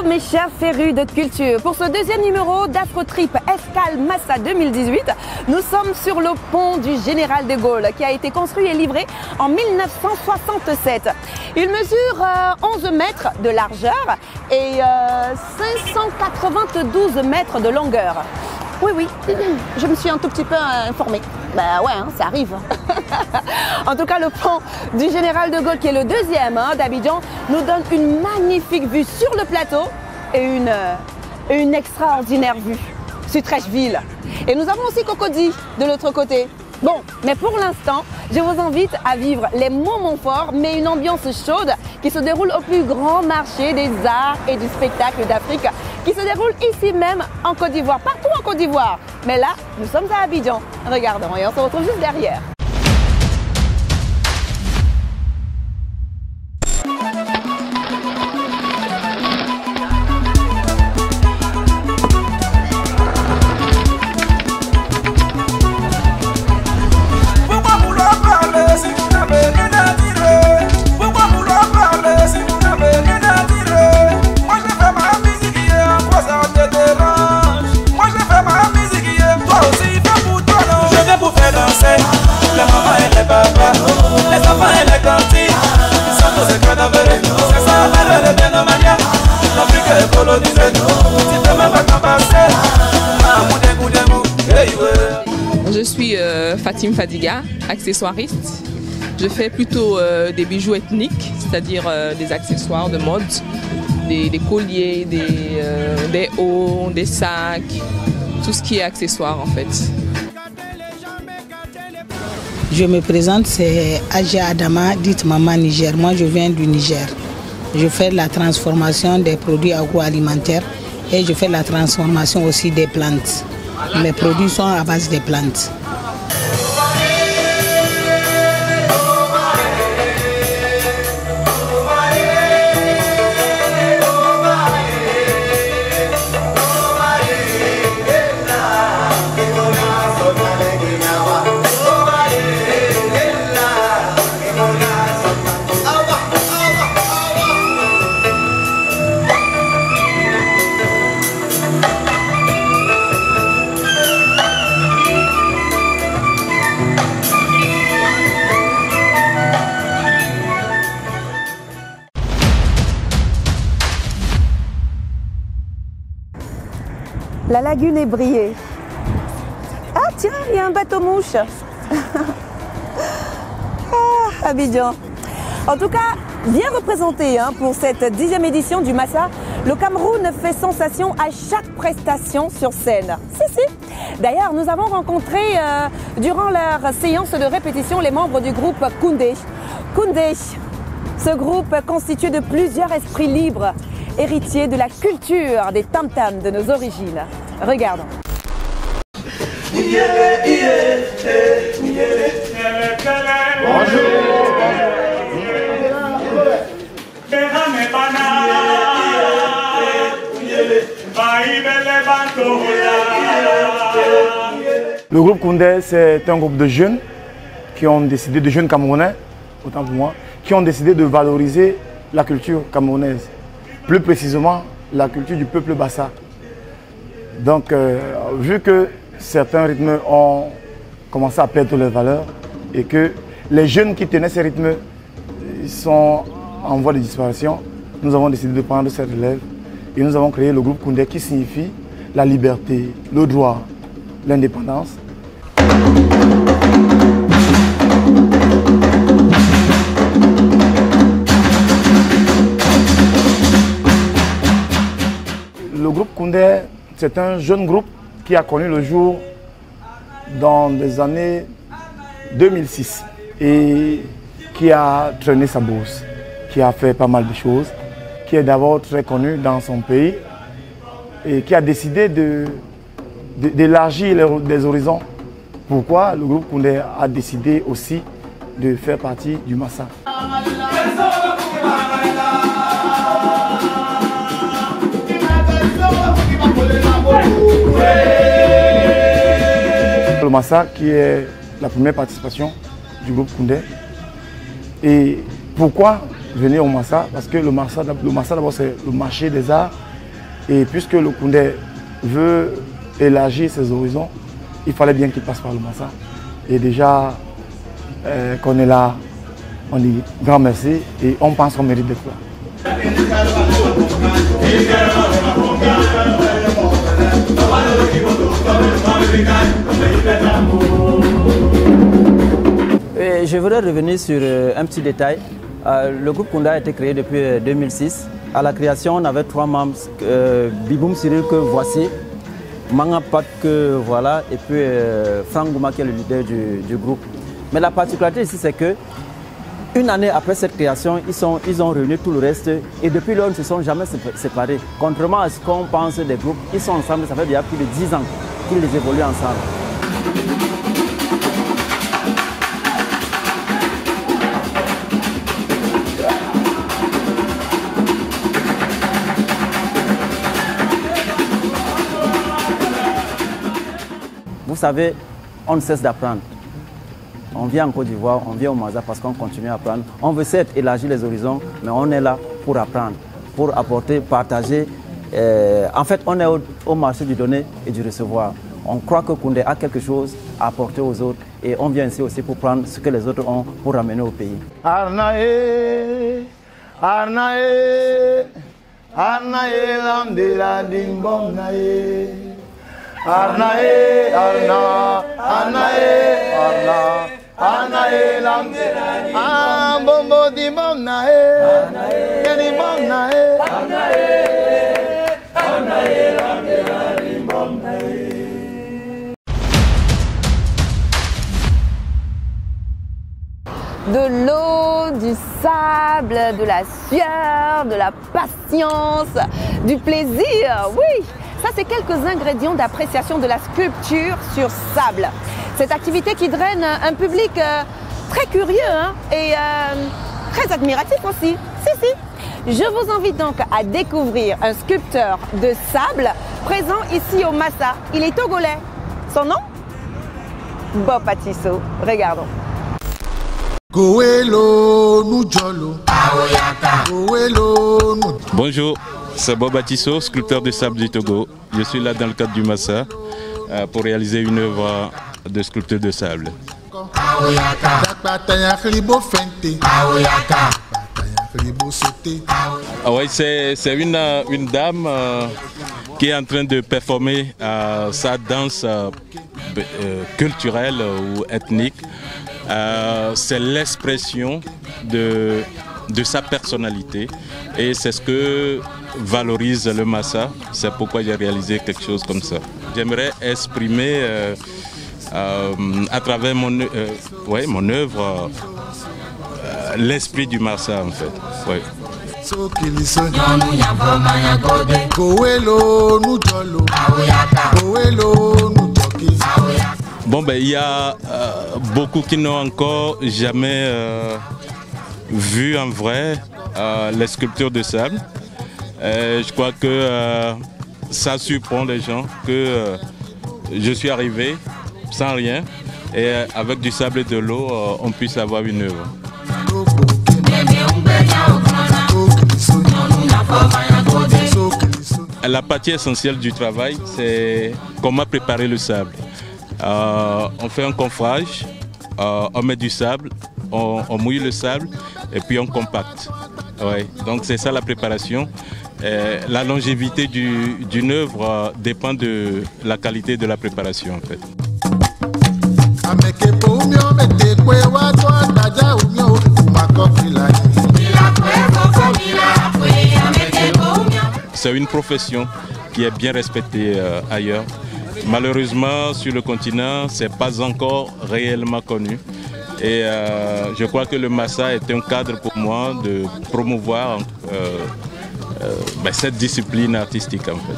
Mes chers férus de culture, pour ce deuxième numéro d'Afrotrip Escale Massa 2018, nous sommes sur le pont du Général de Gaulle qui a été construit et livré en 1967. Il mesure 11 mètres de largeur et 592 mètres de longueur. Oui, je me suis un tout petit peu informée. Ben ouais, ça arrive. En tout cas, le pont du Général de Gaulle, qui est le deuxième d'Abidjan, nous donne une magnifique vue sur le plateau et une extraordinaire vue sur Treichville. Et nous avons aussi Cocody de l'autre côté. Bon, mais pour l'instant, je vous invite à vivre les moments forts, mais une ambiance chaude qui se déroule au plus grand marché des arts et du spectacle d'Afrique, qui se déroule ici même en Côte d'Ivoire, partout en Côte d'Ivoire. Mais là, nous sommes à Abidjan. Regardons et on se retrouve juste derrière. Je suis Fatim Fadiga, accessoiriste. Je fais plutôt des bijoux ethniques, c'est-à-dire des accessoires de mode, des colliers, des hauts, des sacs, tout ce qui est accessoire en fait. Je me présente, c'est Adja Adama, dite Maman Niger. Moi, je viens du Niger. Je fais la transformation des produits agroalimentaires et je fais la transformation aussi des plantes. Mes produits sont à base des plantes. La lagune est brillée. Ah tiens, il y a un bateau-mouche. Abidjan. En tout cas, bien représenté pour cette 10e édition du Massa, le Cameroun fait sensation à chaque prestation sur scène. Si. D'ailleurs, nous avons rencontré durant leur séance de répétition les membres du groupe Koundé. Koundé, ce groupe constitué de plusieurs esprits libres, héritiers de la culture des tam-tams de nos origines. Regardons. Le groupe Koundé, c'est un groupe de jeunes qui ont décidé, de jeunes Camerounais, autant pour moi, qui ont décidé de valoriser la culture camerounaise. Plus précisément, la culture du peuple Bassa. Donc, vu que certains rythmes ont commencé à perdre leurs valeurs et que les jeunes qui tenaient ces rythmes sont en voie de disparition, nous avons décidé de prendre cette relève et nous avons créé le groupe Koundé qui signifie la liberté, le droit, l'indépendance. Le groupe Koundé, c'est un jeune groupe qui a connu le jour dans les années 2006 et qui a traîné sa bourse, qui a fait pas mal de choses, qui est d'abord très connu dans son pays et qui a décidé d'élargir les horizons. Pourquoi le groupe Koundé a décidé aussi de faire partie du Massa. le Massa qui est la première participation du groupe Koundé. Et pourquoi venir au Massa? Parce que le Massa d'abord c'est le marché des arts. Et puisque le Koundé veut élargir ses horizons, il fallait bien qu'il passe par le Massa. Et déjà qu'on est là, on dit grand merci et on pense qu'on mérite d'être là. Je voudrais revenir sur un petit détail. Le groupe Koundé a été créé depuis 2006. À la création, on avait 3 membres, Biboum Cyril que voici, Manga Pat que voilà, et puis Franck Gouma qui est le leader du groupe. Mais la particularité ici, c'est que une année après cette création, ils ont réuni tout le reste et depuis lors, ils ne se sont jamais séparés. Contrairement à ce qu'on pense des groupes, ils sont ensemble, ça fait déjà plus de 10 ans qu'ils évoluent ensemble. Vous savez, on ne cesse d'apprendre. On vient en Côte d'Ivoire, on vient au Massa parce qu'on continue à apprendre. On veut certes élargir les horizons, mais on est là pour apprendre, pour apporter, partager. En fait, on est au marché du donner et du recevoir. On croit que Koundé a quelque chose à apporter aux autres et on vient ici aussi pour prendre ce que les autres ont pour ramener au pays. Arnae, Arnae, Arnae, l'amdela dimbom nae. Arnae, Arna, Arnae, Arna, Arnae, l'amdela dimbom bombo dimbom nae. Dimbom nae. Arnae, Arnae, l'amdela dimbom nae. De l'eau, du sable, de la sueur, de la patience, du plaisir, oui. Ça, c'est quelques ingrédients d'appréciation de la sculpture sur sable. Cette activité qui draine un public très curieux et très admiratif aussi. Si. Je vous invite donc à découvrir un sculpteur de sable présent ici au Massa. Il est togolais. Son nom? Bob Atisso. Regardons. Bonjour, c'est Bob Atisso, sculpteur de sable du Togo. Je suis là dans le cadre du Massa pour réaliser une œuvre de sculpture de sable. Ah ouais, c'est une dame qui est en train de performer sa danse culturelle ou ethnique. C'est l'expression de sa personnalité et c'est ce que valorise le Massa. C'est pourquoi j'ai réalisé quelque chose comme ça. J'aimerais exprimer à travers mon œuvre l'esprit du Massa en fait. Ouais. Bon, ben, il y a beaucoup qui n'ont encore jamais vu en vrai les sculptures de sable. Je crois que ça surprend les gens que je suis arrivé sans rien et avec du sable et de l'eau, on puisse avoir une œuvre. La partie essentielle du travail, c'est comment préparer le sable. On fait un confrage, on met du sable, on mouille le sable et puis on compacte. Ouais. Donc c'est ça la préparation. La longévité d'une œuvre dépend de la qualité de la préparation en fait. C'est une profession qui est bien respectée ailleurs. Malheureusement, sur le continent, ce n'est pas encore réellement connu. Et je crois que le Massa est un cadre pour moi de promouvoir cette discipline artistique en fait.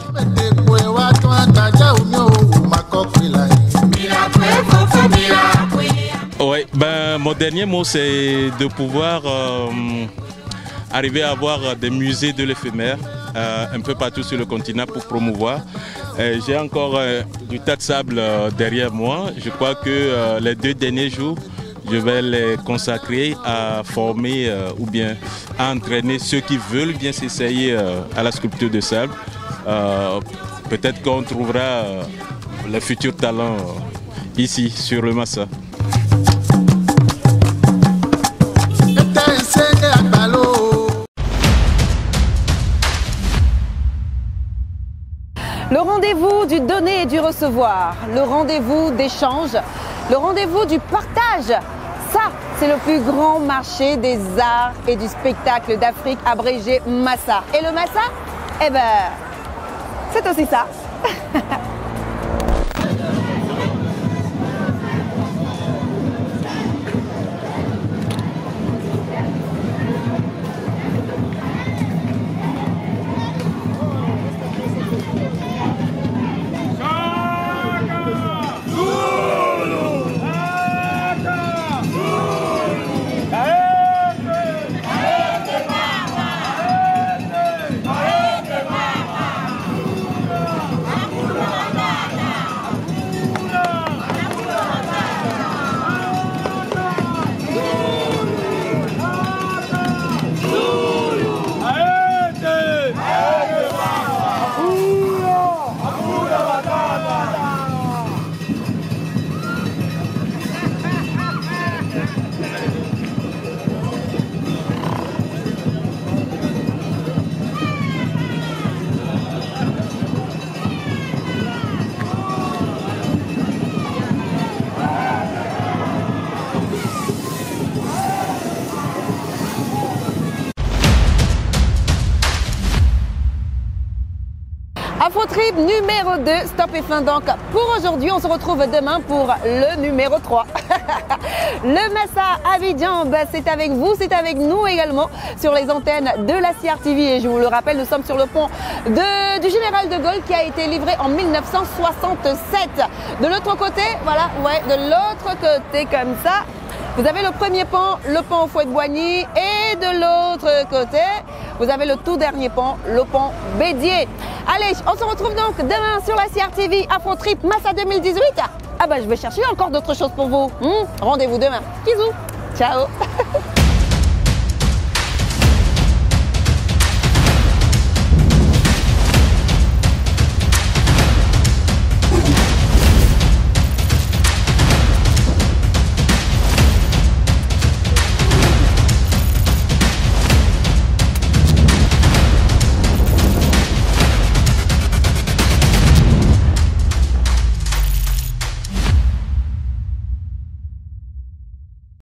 Ouais, mon dernier mot, c'est de pouvoir arriver à avoir des musées de l'éphémère un peu partout sur le continent pour promouvoir. J'ai encore du tas de sable derrière moi. Je crois que les 2 derniers jours, je vais les consacrer à former ou bien à entraîner ceux qui veulent bien s'essayer à la sculpture de sable. Peut-être qu'on trouvera les futurs talents ici sur le Massa. Le rendez-vous du donner et du recevoir, le rendez-vous d'échange, le rendez-vous du partage. Ça, c'est le plus grand marché des arts et du spectacle d'Afrique, abrégé Massa. Et le Massa, eh ben, c'est aussi ça. Afrotrip numéro 2, stop et fin donc pour aujourd'hui. On se retrouve demain pour le numéro 3. Le Massa Abidjan, c'est avec vous, c'est avec nous également sur les antennes de la CRTV. Et je vous le rappelle, nous sommes sur le pont du Général de Gaulle qui a été livré en 1967. De l'autre côté, voilà, ouais, de l'autre côté comme ça, vous avez le premier pont, le pont au Fouet-de-Boigny, et de l'autre côté, vous avez le tout dernier pont, le pont Bédier. Allez, on se retrouve donc demain sur la CRTV Afrotrip Massa 2018. Ah bah je vais chercher encore d'autres choses pour vous. Rendez-vous demain. Bisous. Ciao.